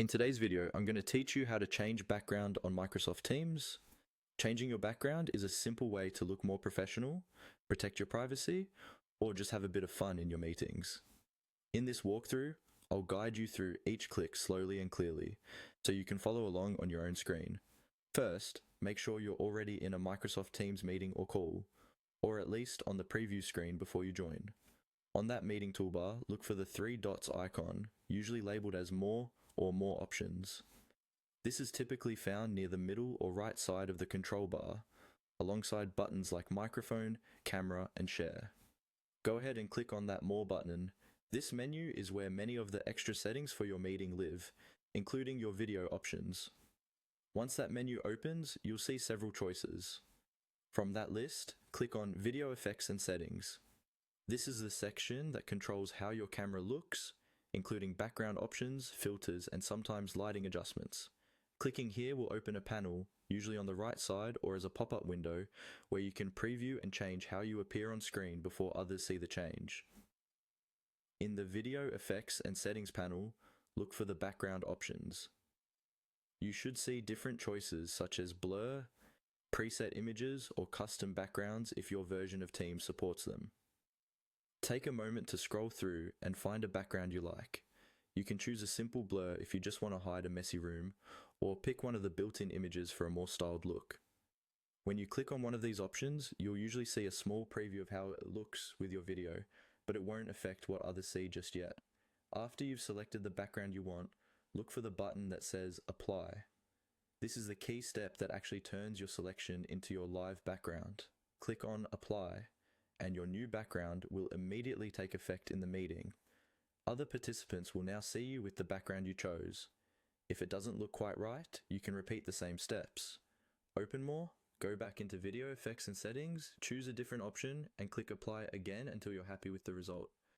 In today's video, I'm going to teach you how to change background on Microsoft Teams. Changing your background is a simple way to look more professional, protect your privacy, or just have a bit of fun in your meetings. In this walkthrough, I'll guide you through each click slowly and clearly, so you can follow along on your own screen. First, make sure you're already in a Microsoft Teams meeting or call, or at least on the preview screen before you join. On that meeting toolbar, look for the three dots icon, usually labeled as More or More Options. This is typically found near the middle or right side of the control bar, alongside buttons like Microphone, Camera, and Share. Go ahead and click on that More button. This menu is where many of the extra settings for your meeting live, including your video options. Once that menu opens, you'll see several choices. From that list, click on Video Effects and Settings. This is the section that controls how your camera looks, including background options, filters, and sometimes lighting adjustments. Clicking here will open a panel, usually on the right side or as a pop-up window, where you can preview and change how you appear on screen before others see the change. In the Video Effects and Settings panel, look for the background options. You should see different choices such as blur, preset images, or custom backgrounds if your version of Teams supports them. Take a moment to scroll through and find a background you like. You can choose a simple blur if you just want to hide a messy room, or pick one of the built-in images for a more styled look. When you click on one of these options, you'll usually see a small preview of how it looks with your video, but it won't affect what others see just yet. After you've selected the background you want, look for the button that says Apply. This is the key step that actually turns your selection into your live background. Click on Apply, and your new background will immediately take effect in the meeting. Other participants will now see you with the background you chose. If it doesn't look quite right, you can repeat the same steps. Open More, go back into Video Effects and Settings, choose a different option, and click Apply again until you're happy with the result.